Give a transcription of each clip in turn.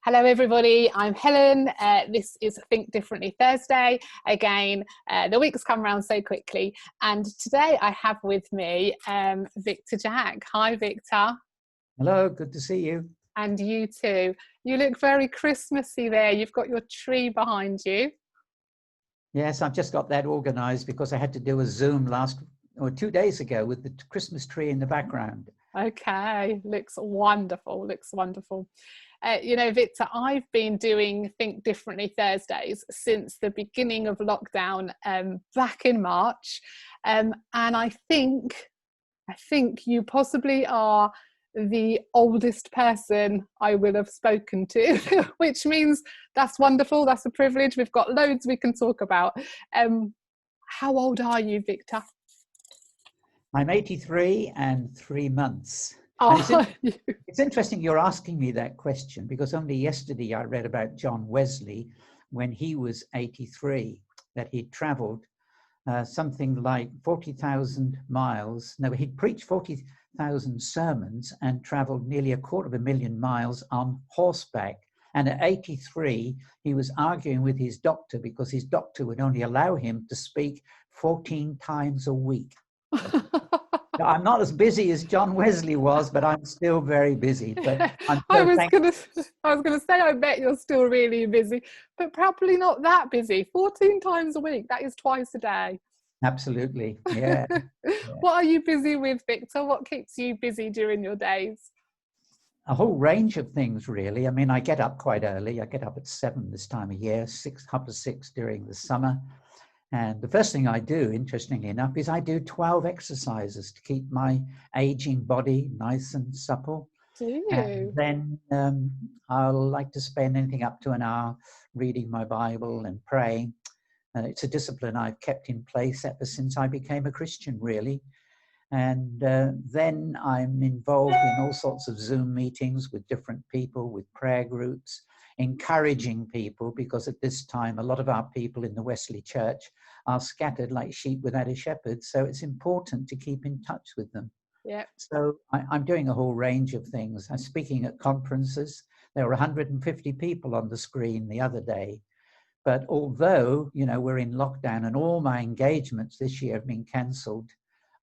Hello everybody, I'm Helen. This is Think Differently Thursday. Again, the week's come around so quickly, and today I have with me Victor Jack. Hi Victor. Hello, good to see you. And you too. You look very Christmassy there. You've got your tree behind you. Yes, I've just got that organised because I had to do a Zoom 2 days ago with the Christmas tree in the background. Okay, looks wonderful, looks wonderful. You know, Victor, I've been doing Think Differently Thursdays since the beginning of lockdown back in March. And I think you possibly are the oldest person I will have spoken to, which means that's wonderful. That's a privilege. We've got loads we can talk about. How old are you, Victor? I'm 83 and 3 months. Oh, it's interesting you're asking me that question because only yesterday I read about John Wesley when he was 83, that he'd travelled something like 40,000 miles. No, he'd preached 40,000 sermons and travelled nearly 250,000 miles on horseback. And at 83, he was arguing with his doctor because his doctor would only allow him to speak 14 times a week. I'm not as busy as John Wesley was, but I'm still very busy. But I was going to say, I bet you're still really busy, but probably not that busy. 14 times a week, that is twice a day. Absolutely, yeah. What are you busy with, Victor? What keeps you busy during your days? A whole range of things, really. I mean, I get up quite early. I get up at 7 this time of year, 6 during the summer. And the first thing I do, interestingly enough, is I do 12 exercises to keep my aging body nice and supple. Do you? And then I'll like to spend anything up to an hour reading my Bible and praying. It's a discipline I've kept in place ever since I became a Christian, really. And then I'm involved in all sorts of Zoom meetings with different people, with prayer groups, encouraging people, because at this time, a lot of our people in the Wesley Church are scattered like sheep without a shepherd. So it's important to keep in touch with them. Yeah. So I'm doing a whole range of things. I'm speaking at conferences. There were 150 people on the screen the other day. But although, you know, we're in lockdown and all my engagements this year have been cancelled,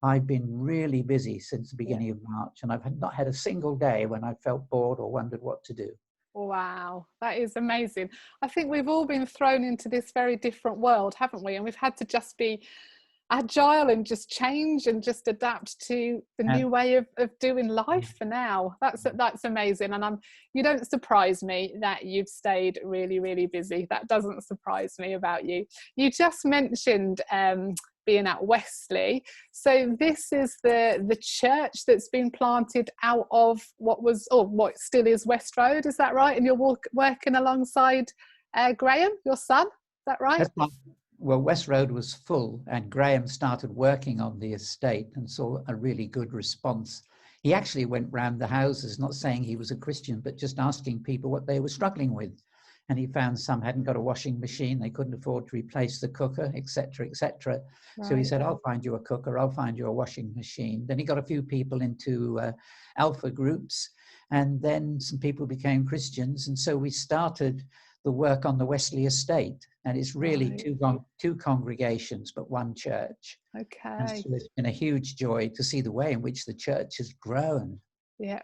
I've been really busy since the beginning of March, and I've not had a single day when I felt bored or wondered what to do. Wow, that is amazing. I think we've all been thrown into this very different world, haven't we? And we've had to just be agile and just change and just adapt to the new way of doing life for now. That's amazing. And you don't surprise me that you've stayed really, really busy. That doesn't surprise me about you. You just mentioned being at Wesley. So this is the church that's been planted out of what still is West Road, is that right? And you're working alongside Graham, your son, is that right? Well, West Road was full and Graham started working on the estate and saw a really good response. He actually went round the houses, not saying he was a Christian, but just asking people what they were struggling with. And he found some hadn't got a washing machine, they couldn't afford to replace the cooker, etc., etc. Right. So he said, I'll find you a cooker, I'll find you a washing machine. Then he got a few people into alpha groups, and then some people became Christians. And so we started the work on the Wesley estate. And it's really two congregations, but one church. Okay. And so it's been a huge joy to see the way in which the church has grown. Yeah.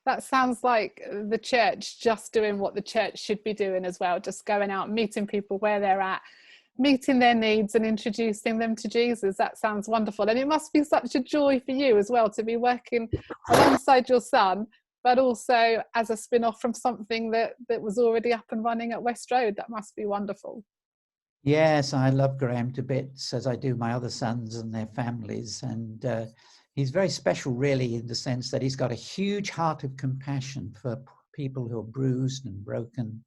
That sounds like the church just doing what the church should be doing as well, just going out, meeting people where they're at, meeting their needs and introducing them to Jesus. That sounds wonderful. And it must be such a joy for you as well to be working alongside your son, but also as a spin-off from something that was already up and running at West Road. That must be wonderful. Yes, I love Graham to bits, as I do my other sons and their families. And he's very special, really, in the sense that he's got a huge heart of compassion for people who are bruised and broken.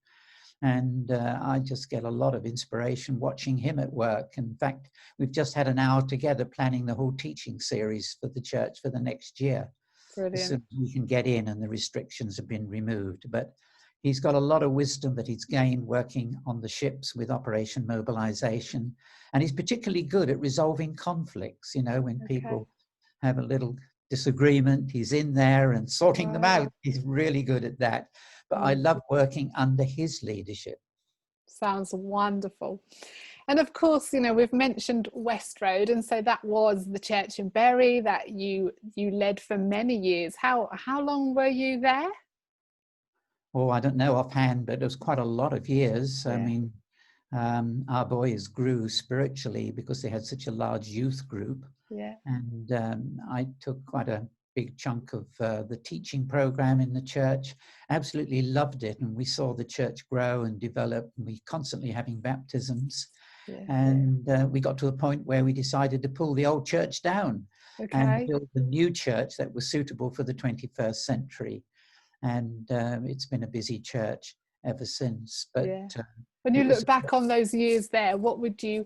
And I just get a lot of inspiration watching him at work. In fact, we've just had an hour together planning the whole teaching series for the church for the next year. Brilliant. So we can get in and the restrictions have been removed. But he's got a lot of wisdom that he's gained working on the ships with Operation Mobilization. And he's particularly good at resolving conflicts, you know, when people have a little disagreement, he's in there and sorting them out. He's really good at that. but I love working under his leadership. Sounds wonderful. And of course, you know, we've mentioned West Road, and so that was the church in Bury that you led for many years. How long were you there? Oh, I don't know offhand, but it was quite a lot of years. Yeah. I mean, our boys grew spiritually because they had such a large youth group. Yeah. And I took quite a big chunk of the teaching program in the church. Absolutely loved it. And we saw the church grow and develop, and we constantly having baptisms. Yeah. And we got to a point where we decided to pull the old church down and build a new church that was suitable for the 21st century. And it's been a busy church ever since. But when you look back on those years there, what would you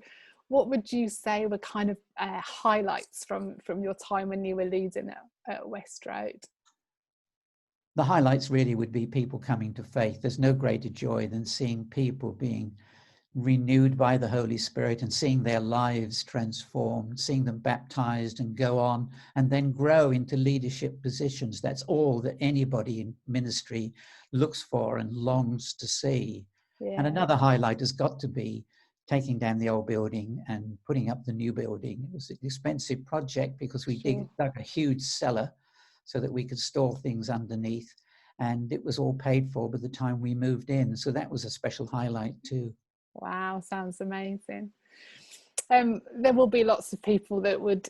say were kind of highlights from your time when you were leading at West Road? The highlights really would be people coming to faith. There's no greater joy than seeing people being renewed by the Holy Spirit and seeing their lives transformed, seeing them baptized and go on and then grow into leadership positions. That's all that anybody in ministry looks for and longs to see. Yeah. And another highlight has got to be taking down the old building and putting up the new building. It was an expensive project because we dug a huge cellar so that we could store things underneath, and it was all paid for by the time we moved in. So that was a special highlight too. Wow, sounds amazing. There will be lots of people that would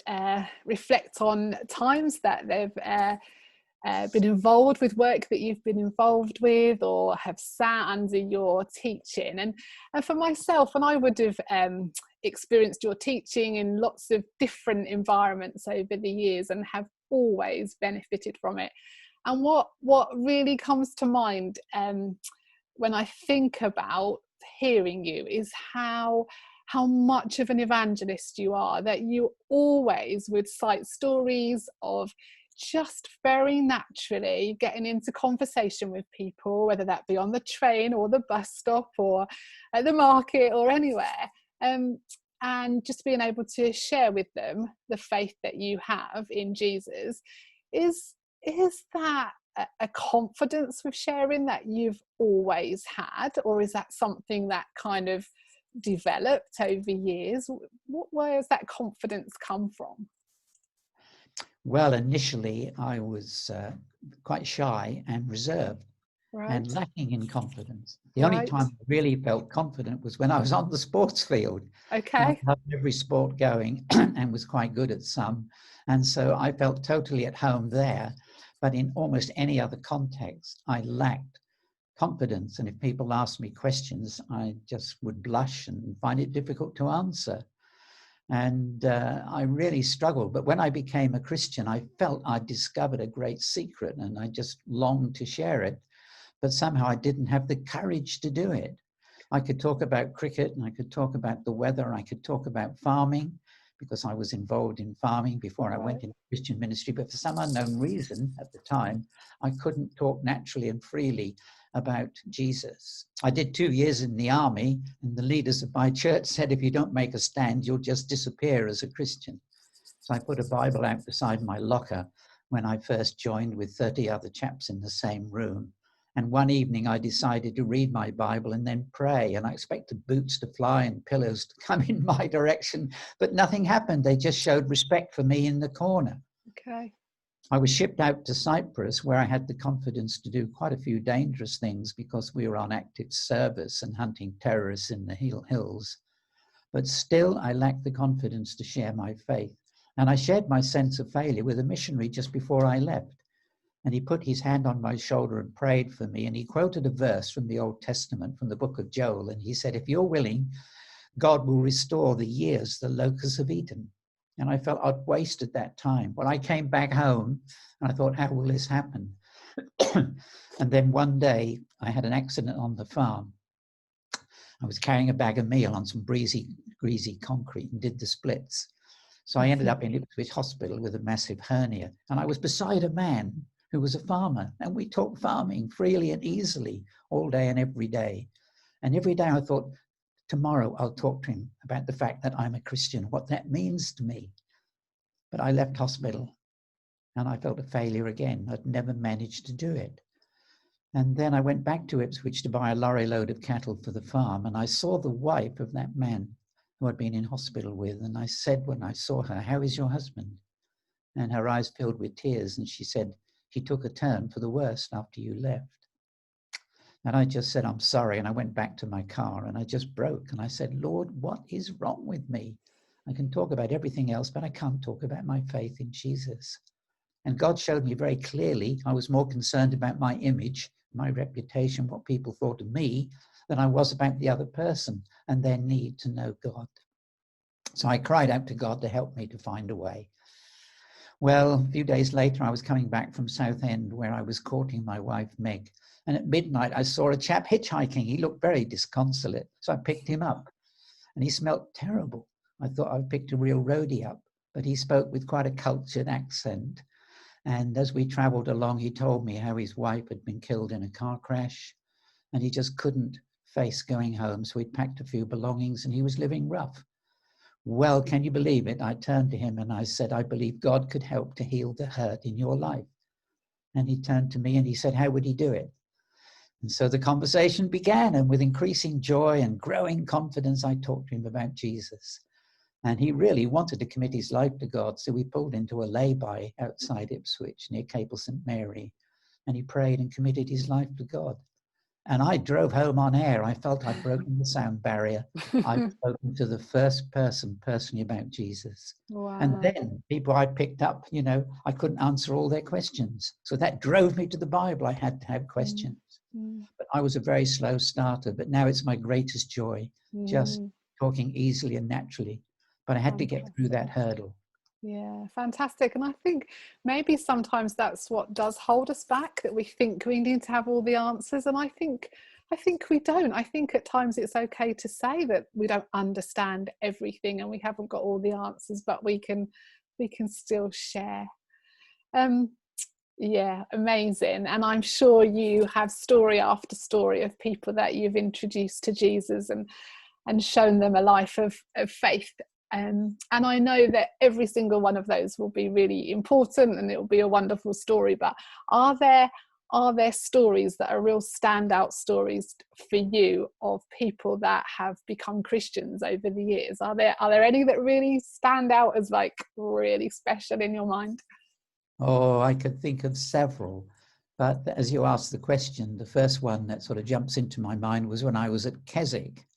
reflect on times that they've been involved with work that you've been involved with, or have sat under your teaching. And for myself, and I would have experienced your teaching in lots of different environments over the years and have always benefited from it. And what really comes to mind when I think about hearing you is how much of an evangelist you are, that you always would cite stories of just very naturally getting into conversation with people, whether that be on the train or the bus stop or at the market or anywhere, and just being able to share with them the faith that you have in Jesus. Is that a confidence with sharing that you've always had, or is that something that kind of developed over years? Where has that confidence come from? Well, initially I was quite shy and reserved and lacking in confidence. The only time I really felt confident was when I was on the sports field. Okay. I loved every sport going and was quite good at some. And so I felt totally at home there. But in almost any other context, I lacked confidence. And if people asked me questions, I just would blush and find it difficult to answer. And I really struggled. But when I became a Christian, I felt I'd discovered a great secret, and I just longed to share it. But somehow I didn't have the courage to do it. I could talk about cricket, and I could talk about the weather, I could talk about farming, because I was involved in farming before I went into Christian ministry. But for some unknown reason at the time, I couldn't talk naturally and freely about Jesus. I did 2 years in the army, and the leaders of my church said, if you don't make a stand, you'll just disappear as a Christian. So I put a Bible out beside my locker when I first joined with 30 other chaps in the same room. And one evening I decided to read my Bible and then pray. And I expected boots to fly and pillows to come in my direction, but nothing happened. They just showed respect for me in the corner. Okay. I was shipped out to Cyprus, where I had the confidence to do quite a few dangerous things because we were on active service and hunting terrorists in the hills. But still, I lacked the confidence to share my faith. And I shared my sense of failure with a missionary just before I left. And he put his hand on my shoulder and prayed for me. And he quoted a verse from the Old Testament, from the book of Joel. And he said, if you're willing, God will restore the years the locusts have eaten. And I felt I'd wasted that time. When I came back home, and I thought, how will this happen? And then one day I had an accident on the farm. I was carrying a bag of meal on some greasy concrete and did the splits. So I ended up in Ipswich Hospital with a massive hernia. And I was beside a man who was a farmer. And we talked farming freely and easily all day and every day. And every day I thought, tomorrow I'll talk to him about the fact that I'm a Christian, what that means to me. But I left hospital and I felt a failure again. I'd never managed to do it. And then I went back to Ipswich to buy a lorry load of cattle for the farm, and I saw the wife of that man who I'd been in hospital with, and I said when I saw her, "How is your husband?" And her eyes filled with tears, and she said, "He took a turn for the worst after you left." And I just said, "I'm sorry," and I went back to my car, and I just broke, and I said, "Lord, what is wrong with me? I can talk about everything else, but I can't talk about my faith in Jesus." And God showed me very clearly I was more concerned about my image, my reputation, what people thought of me, than I was about the other person and their need to know God. So I cried out to God to help me to find a way. Well, a few days later, I was coming back from Southend, where I was courting my wife, Meg. And at midnight, I saw a chap hitchhiking. He looked very disconsolate. So I picked him up, and he smelt terrible. I thought I'd picked a real roadie up, but he spoke with quite a cultured accent. And as we traveled along, he told me how his wife had been killed in a car crash, and he just couldn't face going home. So he'd packed a few belongings, and he was living rough. Well, can you believe it? I turned to him and I said, "I believe God could help to heal the hurt in your life." And he turned to me and he said, "How would he do it?" And so the conversation began, and with increasing joy and growing confidence, I talked to him about Jesus. And he really wanted to commit his life to God. So we pulled into a lay-by outside Ipswich near Capel St. Mary. And he prayed and committed his life to God. And I drove home on air. I felt I'd broken the sound barrier. I'd spoken to the first person personally about Jesus. Wow. And then people I picked up, I couldn't answer all their questions. So that drove me to the Bible. I had to have questions. But I was a very slow starter. But now it's my greatest joy, just talking easily and naturally. But I had to get through that hurdle. Yeah, fantastic. And I think maybe sometimes that's what does hold us back, that we think we need to have all the answers. And I think we don't. I think at times it's okay to say that we don't understand everything and we haven't got all the answers, but we can still share. Yeah, amazing. And I'm sure you have story after story of people that you've introduced to Jesus and shown them a life of faith. And I know that every single one of those will be really important and it will be a wonderful story. But are there stories that are real standout stories for you of people that have become Christians over the years? Are there any that really stand out as like really special in your mind? Oh, I could think of several. But as you asked the question, the first one that sort of jumps into my mind was when I was at Keswick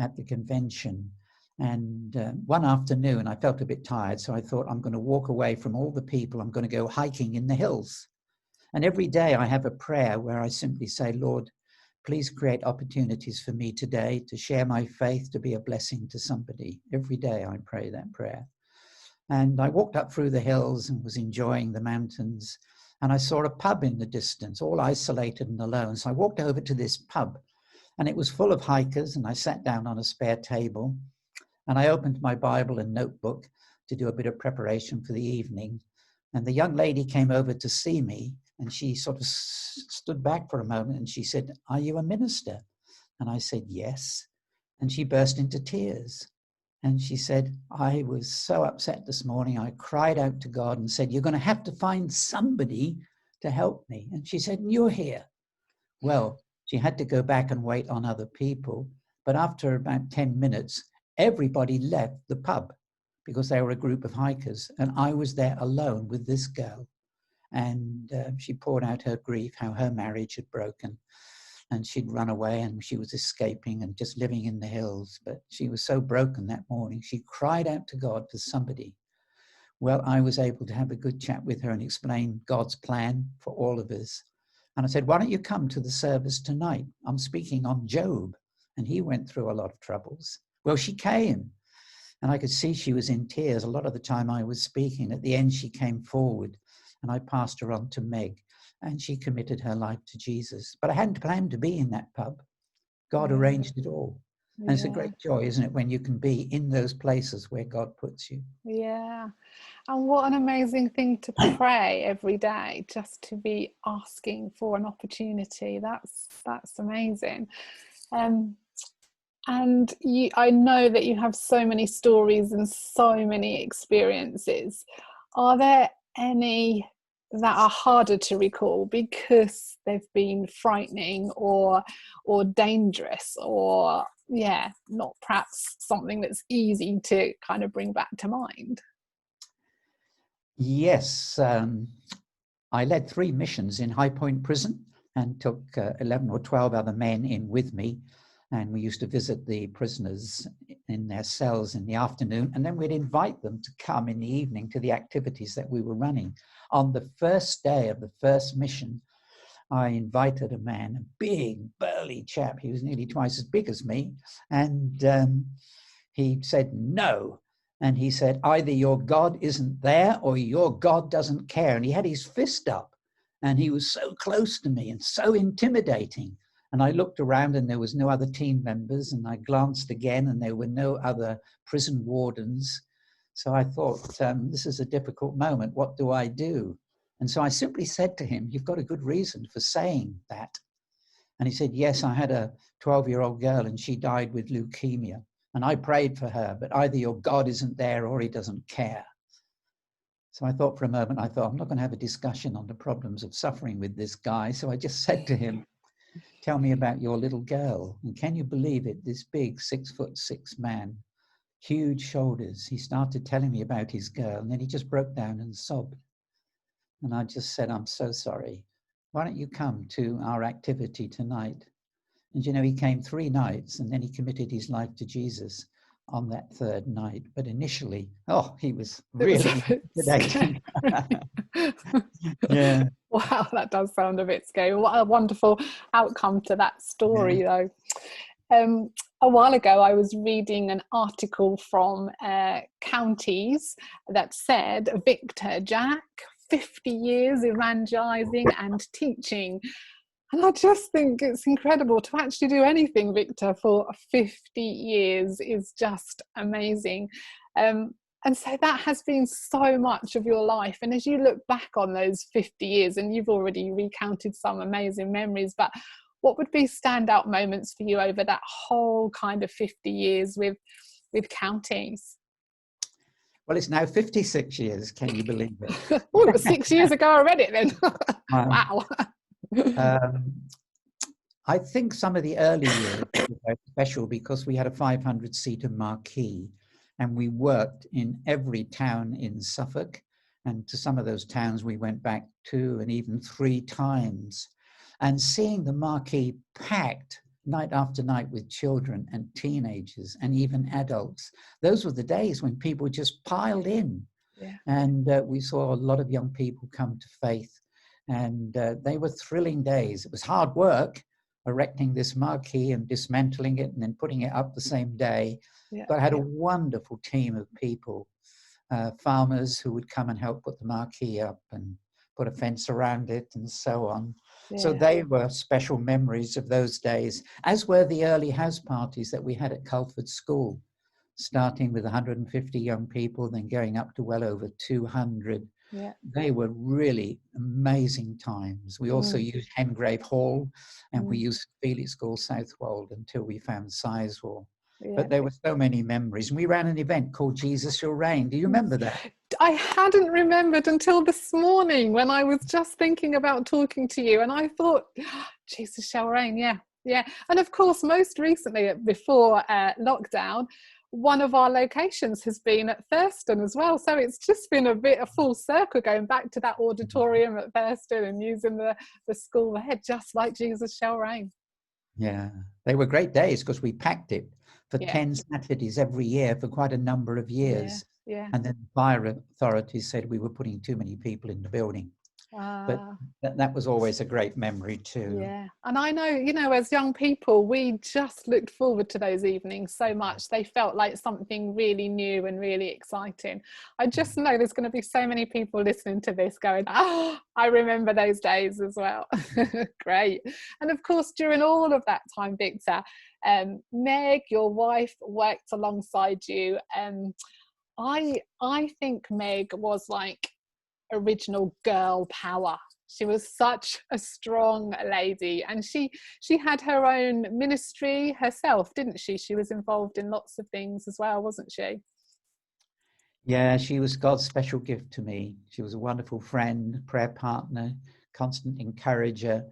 at the convention. And one afternoon, I felt a bit tired, so I thought, I'm going to walk away from all the people. I'm going to go hiking in the hills. And every day I have a prayer where I simply say, "Lord, please create opportunities for me today to share my faith, to be a blessing to somebody." Every day I pray that prayer. And I walked up through the hills and was enjoying the mountains. And I saw a pub in the distance, all isolated and alone. So I walked over to this pub, and it was full of hikers. And I sat down on a spare table. And I opened my Bible and notebook to do a bit of preparation for the evening. And the young lady came over to see me, and she sort of stood back for a moment and she said, "Are you a minister?" And I said, "Yes." And she burst into tears. And she said, "I was so upset this morning. I cried out to God and said, 'You're going to have to find somebody to help me.' And she said, 'You're here.'" Well, she had to go back and wait on other people. But after about 10 minutes, everybody left the pub because they were a group of hikers. And I was there alone with this girl. And she poured out her grief, how her marriage had broken. And she'd run away and she was escaping and just living in the hills. But she was so broken that morning. She cried out to God for somebody. Well, I was able to have a good chat with her and explain God's plan for all of us. And I said, "Why don't you come to the service tonight? I'm speaking on Job." And he went through a lot of troubles. Well, she came. And I could see she was in tears a lot of the time I was speaking. At the end, she came forward and I passed her on to Meg. And she committed her life to Jesus. But I hadn't planned to be in that pub. God arranged it all. And it's a great joy, isn't it, when you can be in those places where God puts you. Yeah. And what an amazing thing to pray every day, just to be asking for an opportunity. That's amazing. And I know that you have so many stories and so many experiences. Are there any that are harder to recall because they've been frightening or dangerous, or not perhaps something that's easy to kind of bring back to mind? Yes, I led 3 missions in High Point Prison and took 11 or 12 other men in with me. And we used to visit the prisoners in their cells in the afternoon, and then we'd invite them to come in the evening to the activities that we were running. On the first day of the first mission, I invited a man, a big, burly chap. He was nearly twice as big as me. And he said, no. And he said, either your God isn't there or your God doesn't care. And he had his fist up, and he was so close to me and so intimidating. And I looked around and there was no other team members, and I glanced again and there were no other prison wardens. So I thought, this is a difficult moment. What do I do? And so I simply said to him, you've got a good reason for saying that. And he said, yes, I had a 12-year-old girl and she died with leukemia. And I prayed for her, but either your God isn't there or he doesn't care. So I thought for a moment, I'm not going to have a discussion on the problems of suffering with this guy. So I just said to him, tell me about your little girl. And can you believe it? This big 6'6" man, huge shoulders. He started telling me about his girl, and then he just broke down and sobbed. And I just said, I'm so sorry. Why don't you come to our activity tonight? And he came 3 nights, and then he committed his life to Jesus on that 3rd night. But initially, he was really intimidating. Yeah. Wow, that does sound a bit scary. What a wonderful outcome to that story, though. A while ago, I was reading an article from Counties that said, Victor Jack, 50 years evangelizing and teaching. And I just think it's incredible to actually do anything, Victor, for 50 years is just amazing. And so that has been so much of your life. And as you look back on those 50 years, and you've already recounted some amazing memories, but what would be standout moments for you over that whole kind of 50 years with Counties? Well, it's now 56 years. Can you believe it? Oh, it was 6 years ago already then. Wow. I think some of the early years were very special because we had a 500-seater marquee, and we worked in every town in Suffolk, and to some of those towns we went back 2 and even 3 times. And seeing the marquee packed night after night with children and teenagers and even adults, those were the days when people just piled in. Yeah. And we saw a lot of young people come to faith, and they were thrilling days. It was hard work erecting this marquee and dismantling it and then putting it up the same day. Yeah. But I had a wonderful team of people, farmers who would come and help put the marquee up and put a fence around it and so on. Yeah. So they were special memories of those days, as were the early house parties that we had at Culford School, starting with 150 young people, then going up to well over 200. Yeah. They were really amazing times. We also used Hengrave Hall, and we used Felix School Southwold until we found Sizewell. Yeah. But there were so many memories. And we ran an event called Jesus Shall Reign. Do you remember that? I hadn't remembered until this morning when I was just thinking about talking to you. And I thought, Jesus Shall Reign, yeah. And of course, most recently, before lockdown, one of our locations has been at Thurston as well. So it's just been a full circle going back to that auditorium at Thurston and using the school there, just like Jesus Shall Reign. Yeah, they were great days because we packed it for 10 Saturdays every year for quite a number of years. Yeah. And then the fire authorities said we were putting too many people in the building. But that was always a great memory too. Yeah. And I know, as young people, we just looked forward to those evenings so much. They felt like something really new and really exciting. I just know there's going to be so many people listening to this going, I remember those days as well. Great. And of course, during all of that time, Victor, Meg, your wife, worked alongside you. I think Meg was like original girl power. She was such a strong lady, and she had her own ministry herself, didn't she? She was involved in lots of things as well, wasn't she? Yeah, she was God's special gift to me. She was a wonderful friend, prayer partner, constant encourager.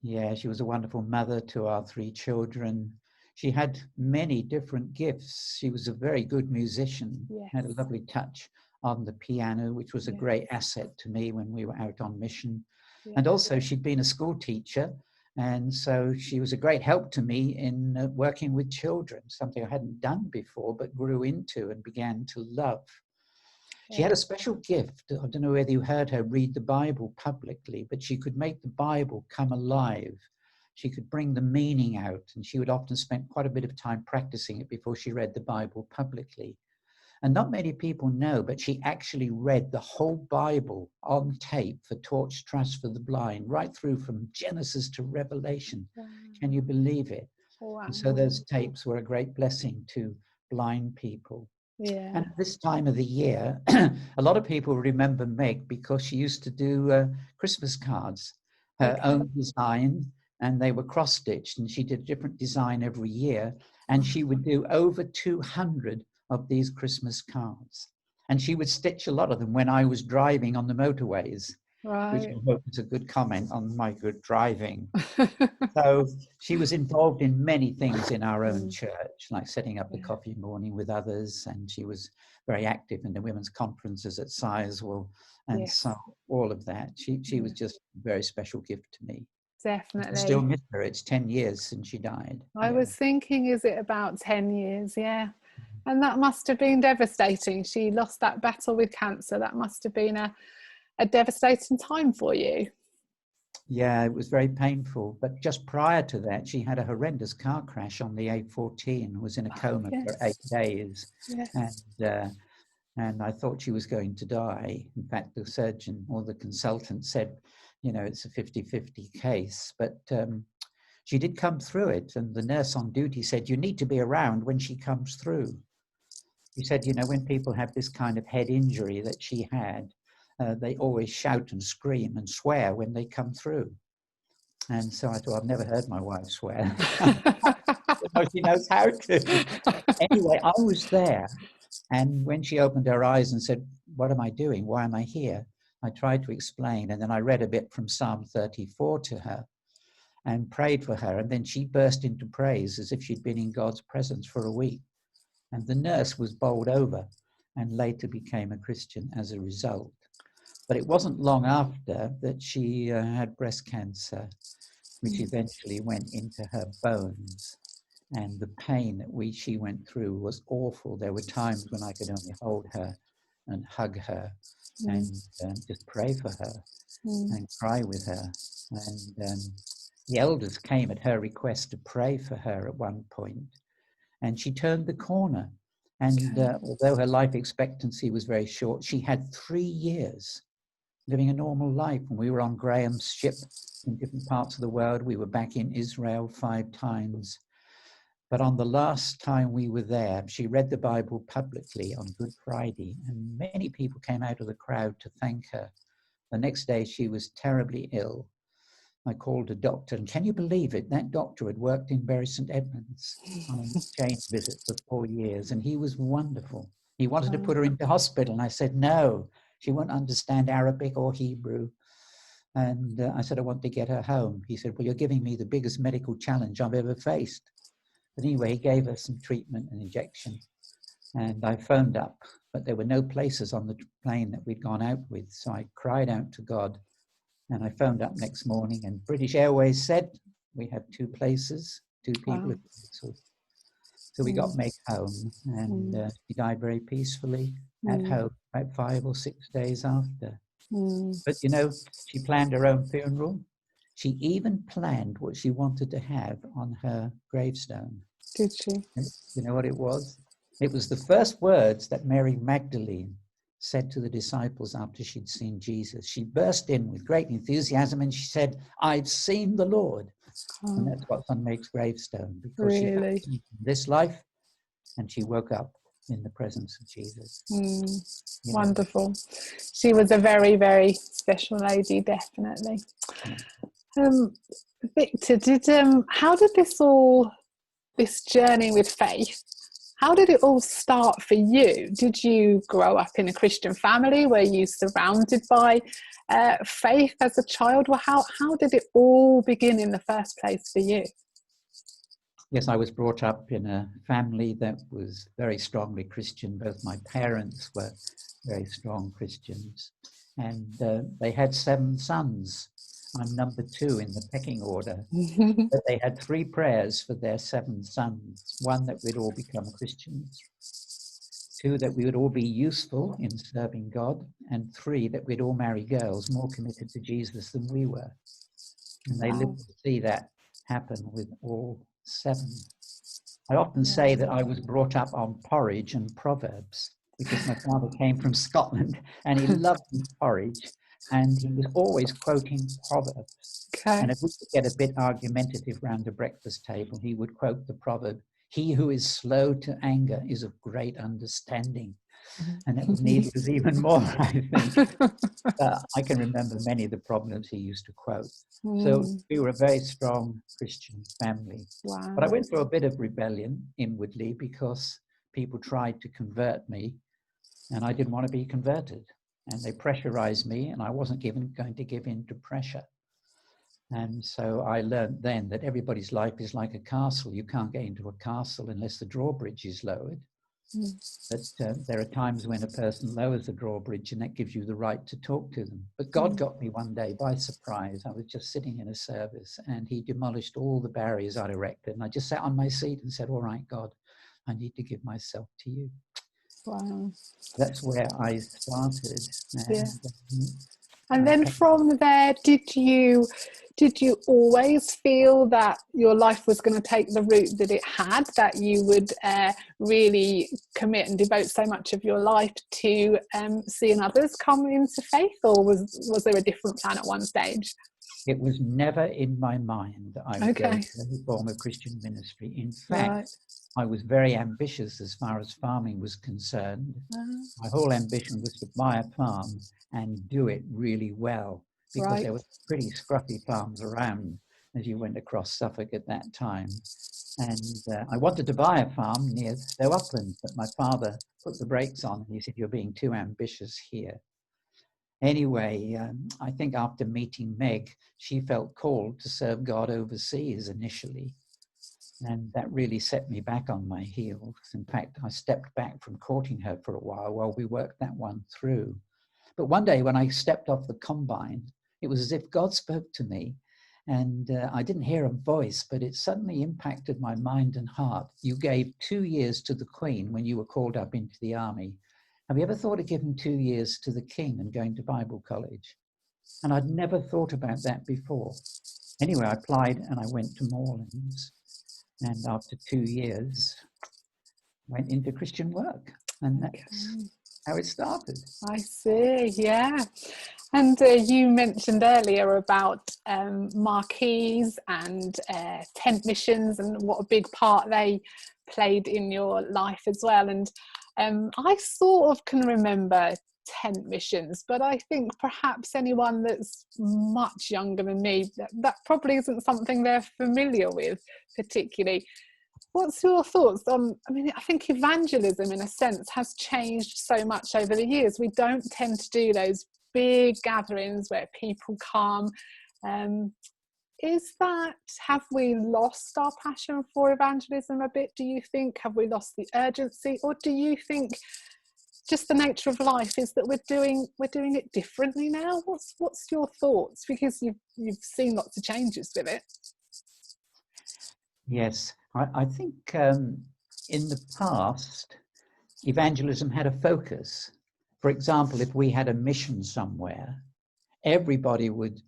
Yeah, she was a wonderful mother to our 3 children. She had many different gifts. She was a very good musician, Yes. had a lovely touch on the piano, which was a Yes. great asset to me when we were out on mission. Yes. And also she'd been a school teacher. And so she was a great help to me in working with children, something I hadn't done before, but grew into and began to love. She had a special gift. I don't know whether you heard her read the Bible publicly, but she could make the Bible come alive. She could bring the meaning out, and she would often spend quite a bit of time practicing it before she read the Bible publicly. And not many people know, but she actually read the whole Bible on tape for Torch Trust for the Blind, right through from Genesis to Revelation. Wow. Can you believe it? Wow. And so those tapes were a great blessing to blind people. Yeah. And at this time of the year, a lot of people remember Meg because she used to do Christmas cards, her own design, and they were cross-stitched, and she did a different design every year. And she would do over 200 of these Christmas cards. And she would stitch a lot of them when I was driving on the motorways, which I hope is a good comment on my good driving. So she was involved in many things in our own church, like setting up the coffee morning with others, and she was very active in the women's conferences at Sizewell, and so all of that. She was just a very special gift to me. Definitely. I still miss her. It's 10 years since she died. I was thinking, is it about 10 years? Yeah. And that must have been devastating. She lost that battle with cancer. That must have been a devastating time for you. Yeah, it was very painful. But just prior to that, she had a horrendous car crash on the A14 and was in a coma for 8 days. Yes. And I thought she was going to die. In fact, the surgeon or the consultant said, you know, it's a 50-50 case. But she did come through it. And the nurse on duty said, you need to be around when she comes through. He said, you know, when people have this kind of head injury that she had, they always shout and scream and swear when they come through. And so I thought, I've never heard my wife swear. She knows how to. Anyway, I was there. And when she opened her eyes and said, what am I doing? Why am I here? I tried to explain. And then I read a bit from Psalm 34 to her and prayed for her. And then she burst into praise as if she'd been in God's presence for a week. And the nurse was bowled over and later became a Christian as a result. But it wasn't long after that she had breast cancer, which eventually went into her bones. And the pain that she went through was awful. There were times when I could only hold her and hug her and just pray for her and cry with her. And the elders came at her request to pray for her at one point. And she turned the corner. And although her life expectancy was very short, she had 3 years living a normal life. And we were on Graham's ship in different parts of the world. We were back in Israel 5 times. But on the last time we were there, she read the Bible publicly on Good Friday, and many people came out of the crowd to thank her. The next day, she was terribly ill. I called a doctor, and can you believe it? That doctor had worked in Bury St Edmunds on an exchange visit for 4 years, and he was wonderful. He wanted to put her into hospital, and I said, no, she won't understand Arabic or Hebrew. And I said, I want to get her home. He said, well, you're giving me the biggest medical challenge I've ever faced. But anyway, he gave her some treatment and injection. And I phoned up, but there were no places on the plane that we'd gone out with. So I cried out to God. And I phoned up next morning, and British Airways said, we have 2 places, 2 people. Wow. So we got Meg home, and she died very peacefully at home about 5 or 6 days after. But, you know, she planned her own funeral. She even planned what she wanted to have on her gravestone. Did she? And you know what it was? It was the first words that Mary Magdalene said to the disciples after she'd seen Jesus. She burst in with great enthusiasm and she said, I've seen the Lord. And that's what's on Meg's gravestone, because she had seen this life and she woke up in the presence of Jesus. Wonderful. She was a very, very special lady, definitely. Victor, how did this journey with faith How did it all start for you? Did you grow up in a Christian family? Were you surrounded by faith as a child? Well, how did it all begin in the first place for you? Yes, I was brought up in a family that was very strongly Christian. Both my parents were very strong Christians, and they had 7 sons. I'm number 2 in the pecking order. But they had 3 prayers for their 7 sons. 1, that we'd all become Christians. 2, that we would all be useful in serving God. And 3, that we'd all marry girls more committed to Jesus than we were. And they lived to see that happen with all 7. I often say that I was brought up on porridge and Proverbs, because my father came from Scotland and he loved porridge. And he was always quoting Proverbs. Okay. And if we could get a bit argumentative round the breakfast table, he would quote the proverb, "He who is slow to anger is of great understanding." And it would need us even more, I think. I can remember many of the proverbs he used to quote. So we were a very strong Christian family. Wow. But I went through a bit of rebellion inwardly because people tried to convert me and I didn't want to be converted. And they pressurized me, and I wasn't going to give in to pressure. And so I learned then that everybody's life is like a castle. You can't get into a castle unless the drawbridge is lowered. But there are times when a person lowers the drawbridge, and that gives you the right to talk to them. But God got me one day by surprise. I was just sitting in a service, and he demolished all the barriers I'd erected. And I just sat on my seat and said, "All right, God, I need to give myself to you." Wow. That's where I started. And then from there, did you always feel that your life was going to take the route that it had, that you would really commit and devote so much of your life to seeing others come into faith, or was there a different plan at one stage? It was never in my mind that I would go to any form of Christian ministry. In fact, I was very ambitious as far as farming was concerned. My whole ambition was to buy a farm and do it really well, because there were pretty scruffy farms around as you went across Suffolk at that time. And I wanted to buy a farm near Stow Upland, but my father put the brakes on and he said, "You're being too ambitious here." Anyway, I think after meeting Meg, she felt called to serve God overseas initially. And that really set me back on my heels. In fact, I stepped back from courting her for a while we worked that one through. But one day when I stepped off the combine, it was as if God spoke to me. And I didn't hear a voice, but it suddenly impacted my mind and heart. "You gave 2 years to the Queen when you were called up into the army. Have you ever thought of giving 2 years to the King and going to Bible college?" And I'd never thought about that before. Anyway, I applied and I went to Moorlands. And after 2 years, went into Christian work. And that's how it started. I see, yeah. And you mentioned earlier about marquees and tent missions and what a big part they played in your life as well. And I sort of can remember tent missions, but I think perhaps anyone that's much younger than me, that probably isn't something they're familiar with particularly. What's your thoughts on, I think evangelism in a sense has changed so much over the years. We don't tend to do those big gatherings where people come. Have we lost our passion for evangelism a bit, do you think? Have we lost the urgency? Or do you think just the nature of life is that we're doing it differently now? What's your thoughts? Because you've seen lots of changes with it. Yes, I think in the past, evangelism had a focus. For example, if we had a mission somewhere, everybody would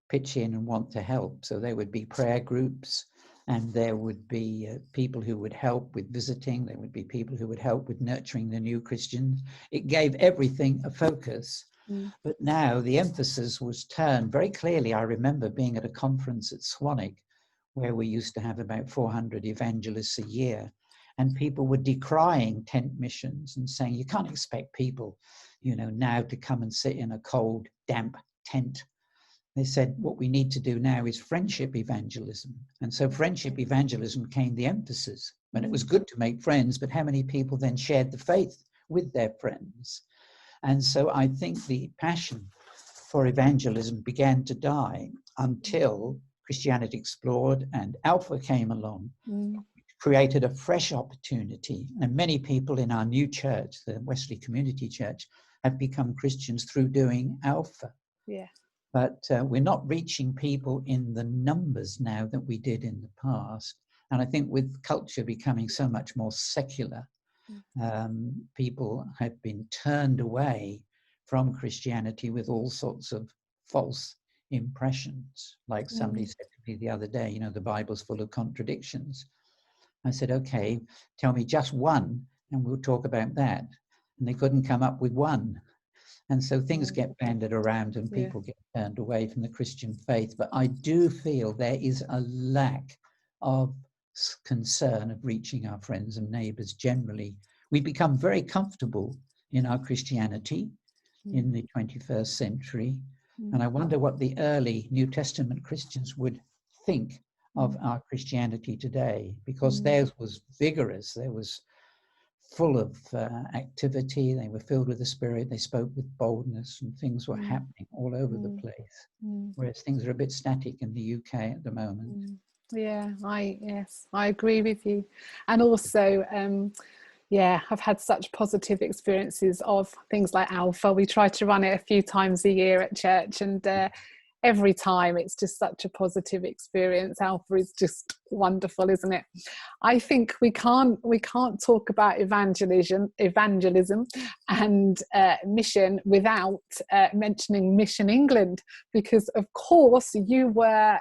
pitch in and want to help. So there would be prayer groups, and there would be people who would help with visiting. There would be people who would help with nurturing the new Christians. It gave everything a focus. But now the emphasis was turned very clearly. I remember being at a conference at Swanwick where we used to have about 400 evangelists a year, and people were decrying tent missions and saying, you can't expect people, now to come and sit in a cold, damp tent. they said, what we need to do now is friendship evangelism. And so friendship evangelism became the emphasis. And it was good to make friends, but how many people then shared the faith with their friends? And so I think the passion for evangelism began to die until Christianity Explored and Alpha came along, which created a fresh opportunity. And many people in our new church, the Wesley Community Church, have become Christians through doing Alpha. Yeah. But we're not reaching people in the numbers now that we did in the past. And I think with culture becoming so much more secular, people have been turned away from Christianity with all sorts of false impressions. Like somebody said to me the other day, you know, the Bible's full of contradictions. I said, okay, tell me just one and we'll talk about that. And they couldn't come up with one. And so things get banded around and people get turned away from the Christian faith. But I do feel there is a lack of concern of reaching our friends and neighbors generally. We become very comfortable in our Christianity in the 21st century. And I wonder what the early New Testament Christians would think of our Christianity today, because theirs was vigorous. There was full of activity. They were filled with the Spirit. They spoke with boldness, and things were happening all over the place. Whereas things are a bit static in the UK at the moment. Yeah, I agree with you. And also, I've had such positive experiences of things like Alpha. We try to run it a few times a year at church, and every time it's just such a positive experience. Alpha is just wonderful, isn't it? I think we can't talk about evangelism and mission without mentioning Mission England, because of course you were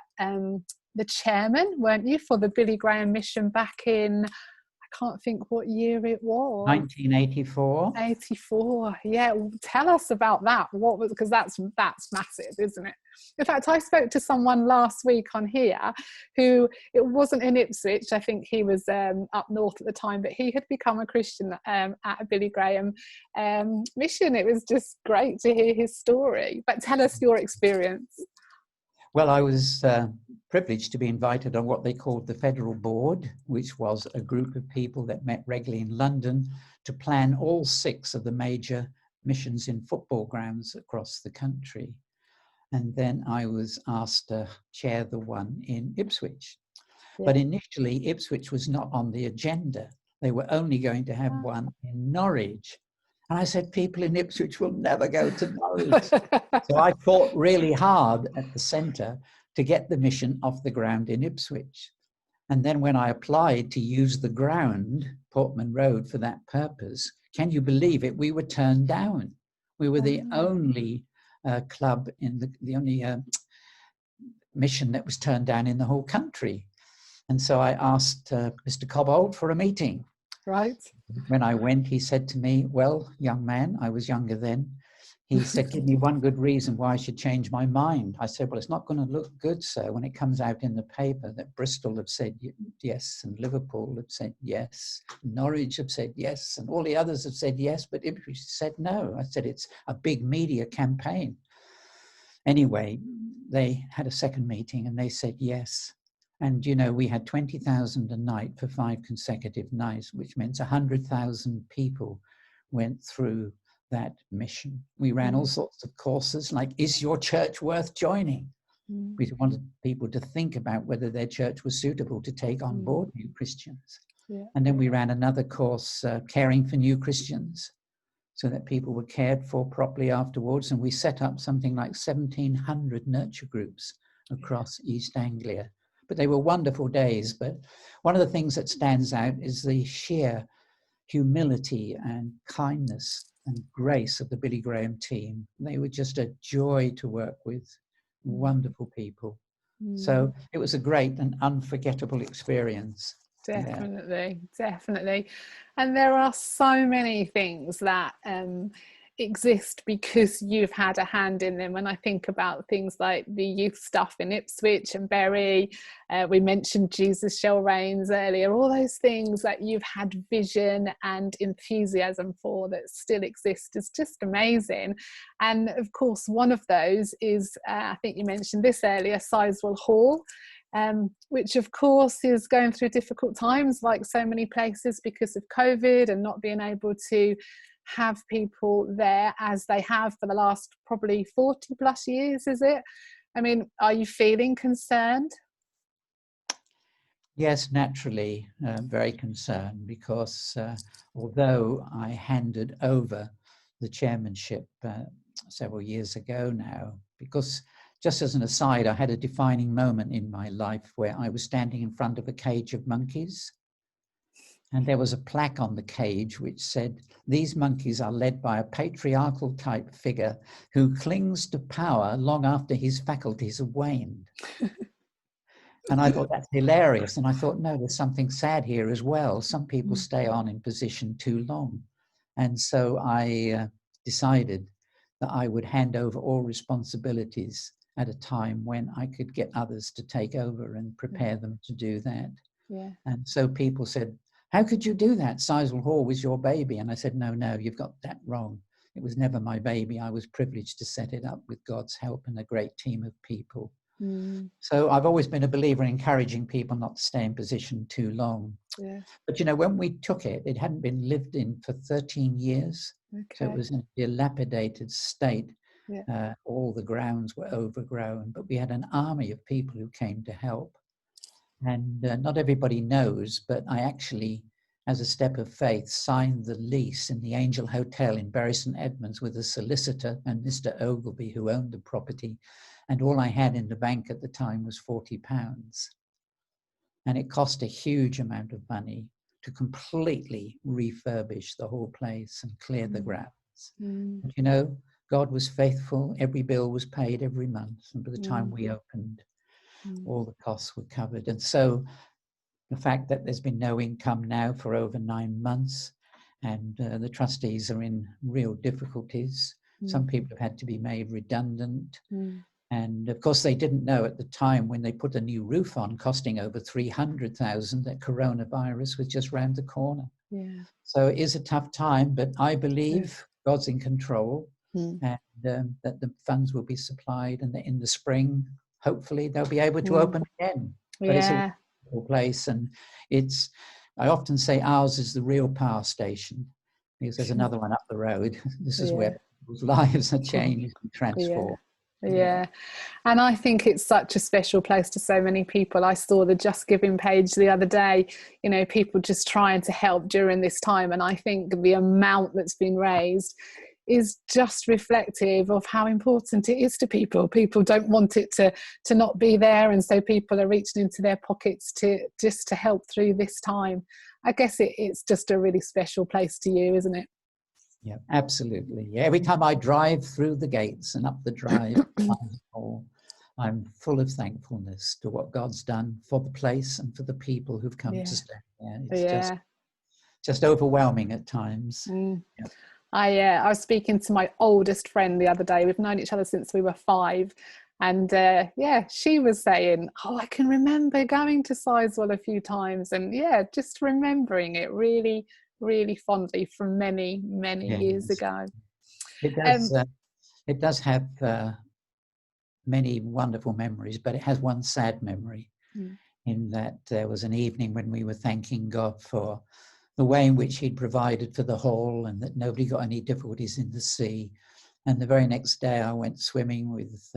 the chairman, weren't you, for the Billy Graham mission back in, I can't think what year it was. 1984. 84. Yeah, tell us about that. What was, because that's massive, isn't it? In fact, I spoke to someone last week on here who, it wasn't in Ipswich, I think he was up north at the time, but he had become a Christian at a Billy Graham mission. It was just great to hear his story. But tell us your experience. Well, I was privileged to be invited on what they called the Federal Board, which was a group of people that met regularly in London to plan all 6 of the major missions in football grounds across the country. And then I was asked to chair the one in Ipswich. Yeah. But initially, Ipswich was not on the agenda. They were only going to have one in Norwich. And I said, people in Ipswich will never go to Norwich. So I fought really hard at the centre to get the mission off the ground in Ipswich. And then when I applied to use the ground, Portman Road, for that purpose, can you believe it? We were turned down. We were the only club in the only mission that was turned down in the whole country. And so I asked Mr. Cobbold for a meeting. Right. When I went, he said to me, well, young man, I was younger then. He said, give me one good reason why I should change my mind. I said, well, it's not going to look good, sir, when it comes out in the paper that Bristol have said yes, and Liverpool have said yes, Norwich have said yes, and all the others have said yes, but Ipswich said no. I said, it's a big media campaign. Anyway, they had a second meeting and they said yes. And, you know, we had 20,000 a night for 5 consecutive nights, which meant 100,000 people went through that mission. We ran all sorts of courses like, is your church worth joining? We wanted people to think about whether their church was suitable to take on board new Christians. Yeah. And then we ran another course, caring for new Christians, so that people were cared for properly afterwards. And we set up something like 1,700 nurture groups across East Anglia. But they were wonderful days. But one of the things that stands out is the sheer humility and kindness and grace of the Billy Graham team. They were just a joy to work with, wonderful people. So it was a great and unforgettable experience. Definitely. And there are so many things that exist because you've had a hand in them. When I think about things like the youth stuff in Ipswich and Bury, we mentioned Jesus Shall Reigns earlier, all those things that you've had vision and enthusiasm for that still exist is just amazing. And of course, one of those is, I think you mentioned this earlier, Sizewell Hall, which of course is going through difficult times like so many places because of COVID and not being able to have people there as they have for the last probably 40 plus years, is it? I mean, are you feeling concerned? Yes, naturally, very concerned, because although I handed over the chairmanship several years ago now, because just as an aside, I had a defining moment in my life where I was standing in front of a cage of monkeys. And there was a plaque on the cage which said, "These monkeys are led by a patriarchal type figure who clings to power long after his faculties have waned." And I thought, that's hilarious. And I thought, no, there's something sad here as well. Some people stay on in position too long. And so I decided that I would hand over all responsibilities at a time when I could get others to take over and prepare them to do that. Yeah. And so people said, "How could you do that? Sizewell Hall was your baby." And I said, no, you've got that wrong. It was never my baby. I was privileged to set it up with God's help and a great team of people. So I've always been a believer in encouraging people not to stay in position too long. Yeah. But, you know, when we took it, it hadn't been lived in for 13 years. Okay. So it was in a dilapidated state. Yeah. All the grounds were overgrown, but we had an army of people who came to help. And not everybody knows, but I actually, as a step of faith, signed the lease in the Angel Hotel in Bury St Edmunds with a solicitor and Mr. Ogilvy, who owned the property. And all I had in the bank at the time was £40. And it cost a huge amount of money to completely refurbish the whole place and clear the grounds. But, you know, God was faithful. Every bill was paid every month. And by the time we opened, all the costs were covered. And so the fact that there's been no income now for over 9 months, and the trustees are in real difficulties. Some people have had to be made redundant. And of course, they didn't know at the time when they put a new roof on, costing over 300,000, that coronavirus was just round the corner. Yeah. So it is a tough time, but I believe God's in control, and that the funds will be supplied, and that in the spring, hopefully, they'll be able to open again. But it's a wonderful place, and it's, I often say ours is the real power station, because there's another one up the road. This is where people's lives are changed and transformed. Yeah. And I think it's such a special place to so many people. I saw the Just Giving page the other day, you know, people just trying to help during this time. And I think the amount that's been raised is just reflective of how important it is to people. People don't want it to not be there. And so people are reaching into their pockets to just to help through this time. I guess it's just a really special place to you, isn't it? Yeah, absolutely. Yeah, every time I drive through the gates and up the drive, I'm full of thankfulness to what God's done for the place and for the people who've come to stay there. It's just overwhelming at times. I was speaking to my oldest friend the other day. We've known each other since we were 5. And she was saying, "Oh, I can remember going to Sizewell a few times." And just remembering it really, really fondly from many, many years ago. It does have many wonderful memories, but it has one sad memory, in that there was an evening when we were thanking God for the way in which he'd provided for the hall and that nobody got any difficulties in the sea. And the very next day I went swimming with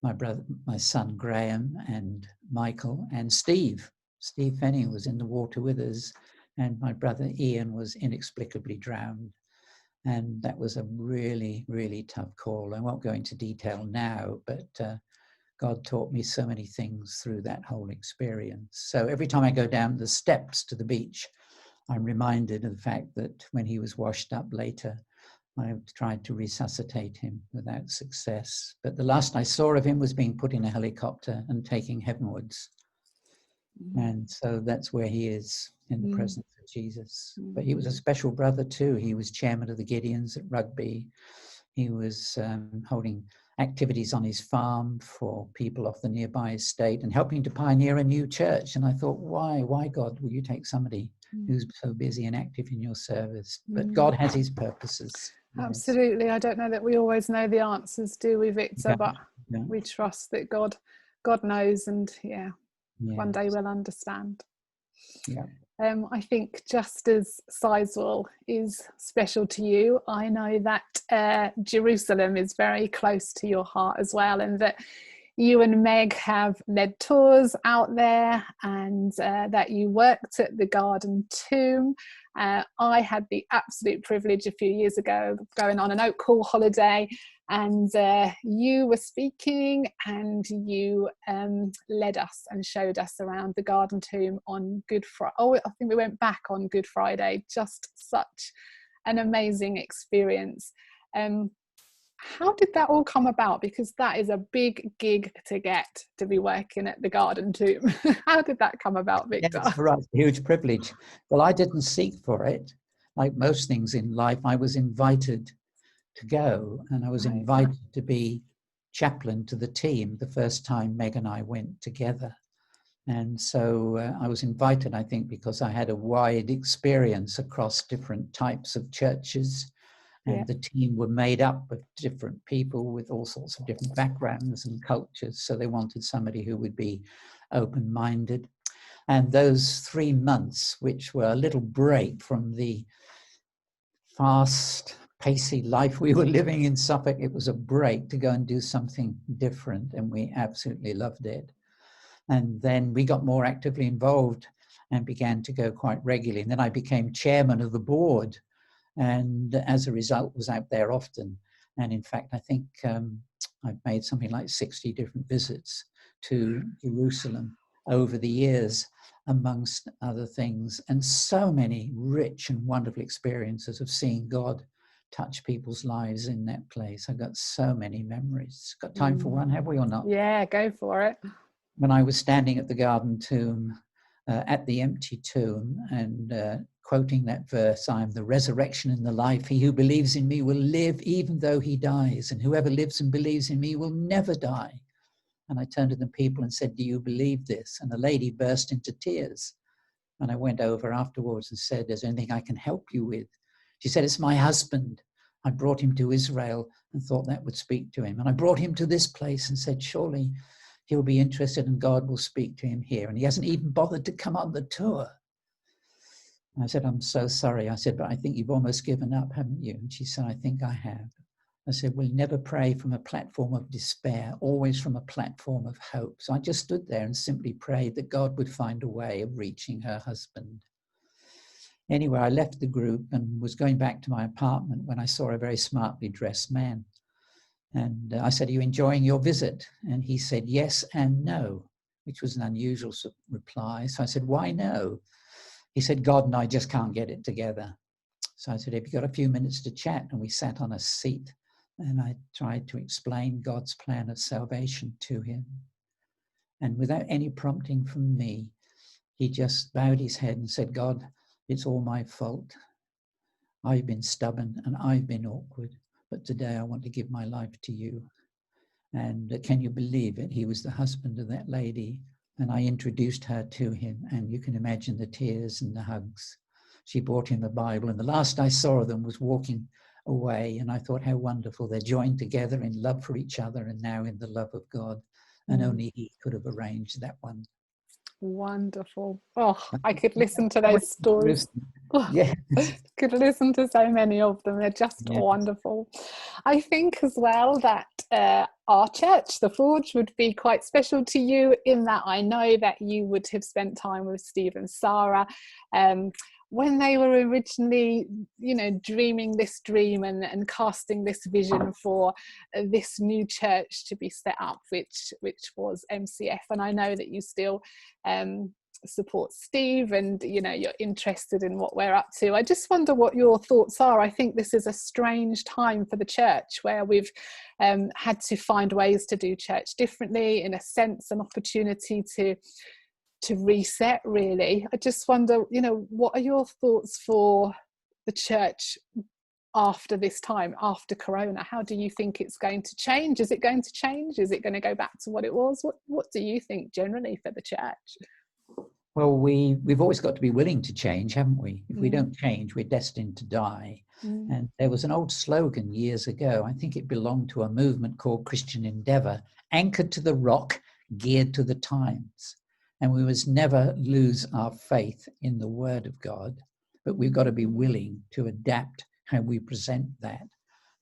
my son Graham and Michael and Steve. Steve Fenning was in the water with us, and my brother Ian was inexplicably drowned. And that was a really, really tough call. I won't go into detail now, but God taught me so many things through that whole experience. So every time I go down the steps to the beach, I'm reminded of the fact that when he was washed up later, I tried to resuscitate him without success. But the last I saw of him was being put in a helicopter and taken heavenwards. And so that's where he is, in the presence of Jesus. But he was a Mm. special brother too. He was chairman of the Gideons at Rugby. He was holding activities on his farm for people off the nearby estate and helping to pioneer a new church. And I thought, why God, will you take somebody who's so busy and active in your service? But God has his purposes. Yes. Absolutely. I don't know that we always know the answers, do we, Victor? Yeah. But Yeah. we trust that God knows, and one day we'll understand. Yeah. I think just as Sizewell is special to you, I know that Jerusalem is very close to your heart as well, and that you and Meg have led tours out there, and that you worked at the Garden Tomb. I had the absolute privilege a few years ago of going on an Oak Hall holiday, and you were speaking, and you led us and showed us around the Garden Tomb on Good Friday. Oh, I think we went back on Good Friday. Just such an amazing experience. How did that all come about? Because that is a big gig to get, to be working at the Garden Tomb. How did that come about, Victor? Yes, right. Huge privilege. Well, I didn't seek for it. Like most things in life, I was invited to go, and I was invited to be chaplain to the team the first time Meg and I went together. And so I was invited, I think, because I had a wide experience across different types of churches. And the team were made up of different people with all sorts of different backgrounds and cultures. So they wanted somebody who would be open-minded. And those 3 months, which were a little break from the fast, pacey life we were living in Suffolk, it was a break to go and do something different. And we absolutely loved it. And then we got more actively involved and began to go quite regularly. And then I became chairman of the board. And as a result, was out there often. And in fact, I think I've made something like 60 different visits to Jerusalem over the years, amongst other things. And so many rich and wonderful experiences of seeing God touch people's lives in that place. I've got so many memories. Got time for one, have we, or not? Yeah, go for it. When I was standing at the Garden Tomb, at the empty tomb, and quoting that verse, I am the resurrection and the life. He who believes in me will live even though he dies, and whoever lives and believes in me will never die. And I turned to the people and said, do you believe this? And the lady burst into tears. And I went over afterwards and said, is there anything I can help you with? She said, it's my husband. I brought him to Israel and thought that would speak to him. And I brought him to this place and said, surely he'll be interested and God will speak to him here. And he hasn't even bothered to come on the tour. And I said, I'm so sorry. I said, but I think you've almost given up, haven't you? And she said, I think I have. I said, we'll never pray from a platform of despair, always from a platform of hope. So I just stood there and simply prayed that God would find a way of reaching her husband. Anyway, I left the group and was going back to my apartment when I saw a very smartly dressed man. And I said, are you enjoying your visit? And he said, yes and no, which was an unusual reply. So I said, why no? He said, God and I just can't get it together. So I said, have you got a few minutes to chat? And we sat on a seat and I tried to explain God's plan of salvation to him. And without any prompting from me, he just bowed his head and said, God, it's all my fault. I've been stubborn and I've been awkward. But today I want to give my life to you. And can you believe it? He was the husband of that lady. And I introduced her to him. And you can imagine the tears and the hugs. She brought him a Bible. And the last I saw of them was walking away. And I thought, how wonderful. They're joined together in love for each other and now in the love of God. And only he could have arranged that one. Wonderful. Oh, I could listen to those stories. Yes. Could listen to so many of them. They're just wonderful. I think as well that our church, the Forge, would be quite special to you in that I know that you would have spent time with Steve and Sarah when they were originally, dreaming this dream and casting this vision for this new church to be set up, which was MCF. And I know that you still support Steve and you're interested in what we're up to. I just wonder what your thoughts are. I think this is a strange time for the church where we've had to find ways to do church differently, in a sense, an opportunity to reset, really. I just wonder, what are your thoughts for the church after this time, after Corona? How do you think it's going to change? Is it going to change? Is it going to go back to what it was? What do you think generally for the church? Well, we've always got to be willing to change, haven't we? If we don't change, we're destined to die. And there was an old slogan years ago, I think it belonged to a movement called Christian Endeavour, anchored to the rock, geared to the times. And we must never lose our faith in the Word of God, but we've got to be willing to adapt how we present that.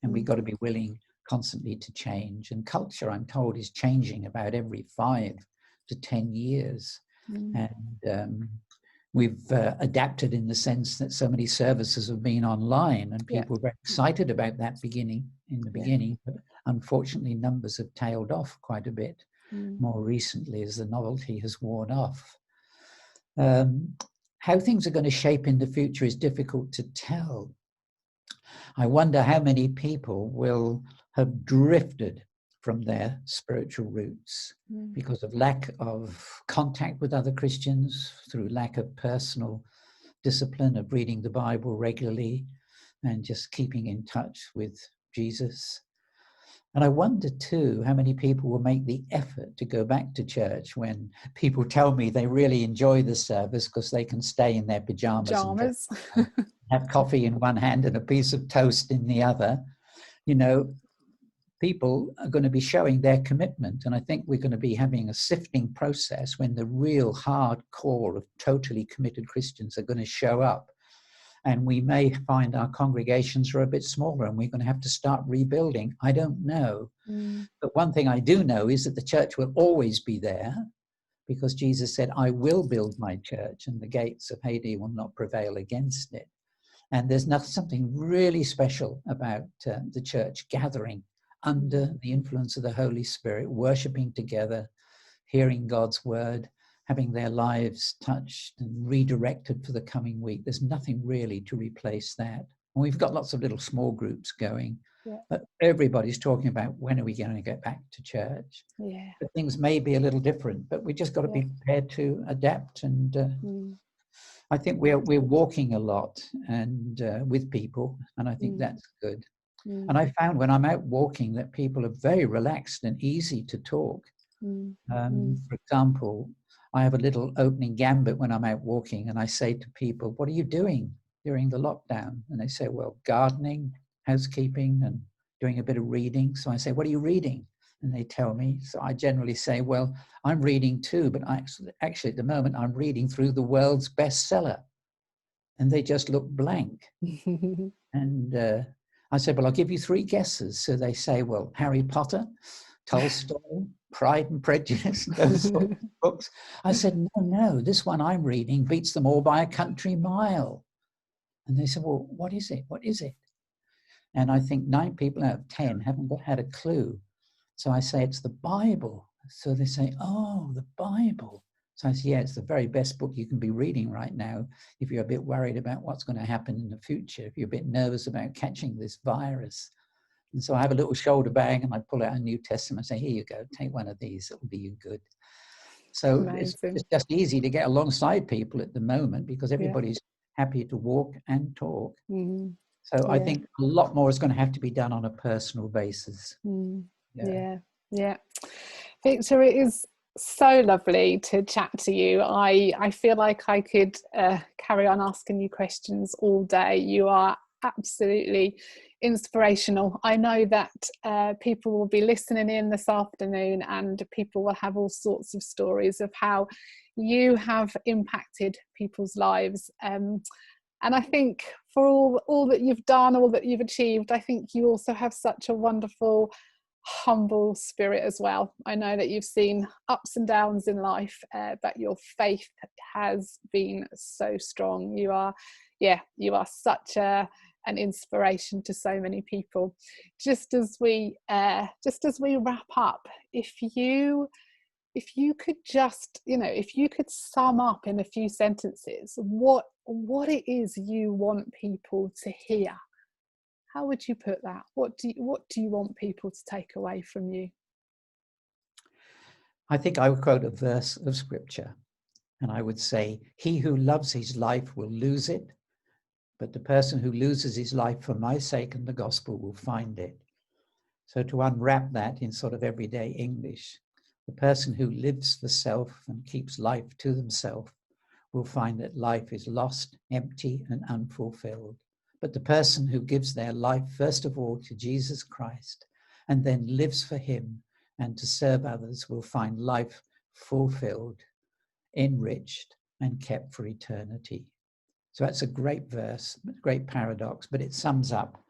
And we've got to be willing constantly to change. And culture, I'm told, is changing about every 5 to 10 years. And we've adapted in the sense that so many services have been online, and people were very excited about that in the beginning, but unfortunately numbers have tailed off quite a bit more recently as the novelty has worn off. How things are going to shape in the future is difficult to tell. I wonder how many people will have drifted from their spiritual roots because of lack of contact with other Christians, through lack of personal discipline of reading the Bible regularly and just keeping in touch with Jesus. And I wonder too how many people will make the effort to go back to church when people tell me they really enjoy the service because they can stay in their pajamas. And have coffee in one hand and a piece of toast in the other. People are going to be showing their commitment. And I think we're going to be having a sifting process when the real hard core of totally committed Christians are going to show up. And we may find our congregations are a bit smaller and we're going to have to start rebuilding. I don't know. But one thing I do know is that the church will always be there, because Jesus said, I will build my church and the gates of Hades will not prevail against it. And there's something really special about the church gathering under the influence of the Holy Spirit, worshiping together, hearing God's word, having their lives touched and redirected for the coming week. There's nothing really to replace that. And we've got lots of little small groups going, but everybody's talking about when are we going to get back to church. But things may be a little different, but we just got to be prepared to adapt. And I think we're walking a lot and with people, and I think that's good. And I found when I'm out walking that people are very relaxed and easy to talk. For example, I have a little opening gambit when I'm out walking, and I say to people, what are you doing during the lockdown? And they say, well, gardening, housekeeping, and doing a bit of reading. So I say, what are you reading? And they tell me. So I generally say, well, I'm reading too, but actually at the moment I'm reading through the world's bestseller. And they just look blank. And I said, well, I'll give you 3 guesses. So they say, well, Harry Potter, Tolstoy, Pride and Prejudice, those sort of books. I said, no, this one I'm reading beats them all by a country mile. And they said, well, what is it? What is it? And I think 9 people out of 10 haven't had a clue. So I say, it's the Bible. So they say, oh, the Bible. So I say, yeah, it's the very best book you can be reading right now if you're a bit worried about what's going to happen in the future, if you're a bit nervous about catching this virus. And so I have a little shoulder bag and I pull out a New Testament and say, here you go, take one of these, it'll be you good. So it's just easy to get alongside people at the moment because everybody's happy to walk and talk. So I think a lot more is going to have to be done on a personal basis. Victor, it is so lovely to chat to you. I feel like I could carry on asking you questions all day. You are absolutely inspirational. I know that people will be listening in this afternoon and people will have all sorts of stories of how you have impacted people's lives. And I think for all that you've done, all that you've achieved, I think you also have such a wonderful, humble spirit as well. I know that you've seen ups and downs in life, but your faith has been so strong. You are such an inspiration to so many people. Just as we wrap up, if you could just, if you could sum up in a few sentences what it is you want people to hear, how would you put that? What do you want people to take away from you? I think I would quote a verse of scripture, And I would say, he who loves his life will lose it, but the person who loses his life for my sake and the gospel will find it. So to unwrap that in sort of everyday English, the person who lives for self and keeps life to themselves will find that life is lost, empty, and unfulfilled. But the person who gives their life first of all to Jesus Christ and then lives for him and to serve others will find life fulfilled, enriched, and kept for eternity. So that's a great verse, great paradox, but it sums up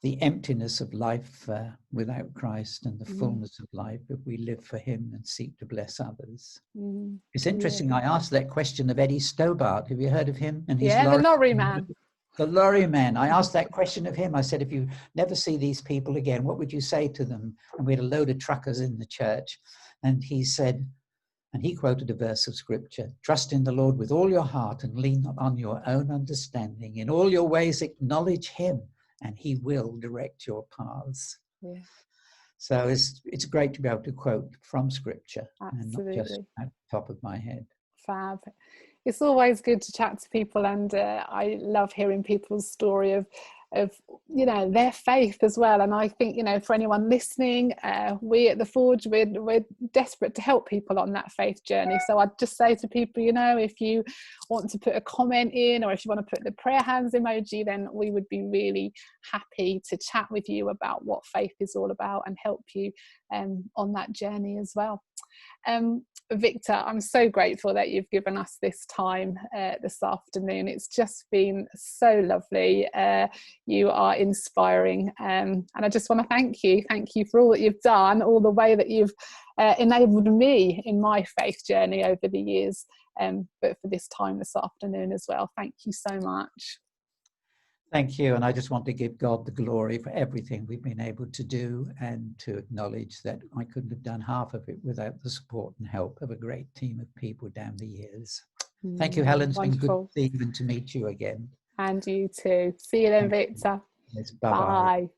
the emptiness of life without Christ and the fullness of life if we live for him and seek to bless others. It's interesting, I asked that question of Eddie Stobart. Have you heard of him? And he's the lorry man. The lorry man. I asked that question of him. I said, if you never see these people again, what would you say to them? And we had a load of truckers in the church. And he said, and he quoted a verse of scripture, trust in the Lord with all your heart and lean not on your own understanding. In all your ways acknowledge him and he will direct your paths. Yeah. So it's great to be able to quote from scripture. Absolutely. And not just at the top of my head. Fab. It's always good to chat to people, and I love hearing people's story of their faith as well. And I think, for anyone listening, we at the Forge, we're desperate to help people on that faith journey. So I'd just say to people, if you want to put a comment in, or if you want to put the prayer hands emoji, then we would be really happy to chat with you about what faith is all about and help you on that journey as well. Victor, I'm so grateful that you've given us this time this afternoon. It's just been so lovely. You are inspiring, and I just want to thank you for all that you've done, all the way that you've enabled me in my faith journey over the years, but for this time this afternoon as well. Thank you so much. Thank you. And I just want to give God the glory for everything we've been able to do, and to acknowledge that I couldn't have done half of it without the support and help of a great team of people down the years. Thank you, Helen. It's Wonderful. been good even to meet you again. And you too. See you then, Victor. Bye-bye. Bye.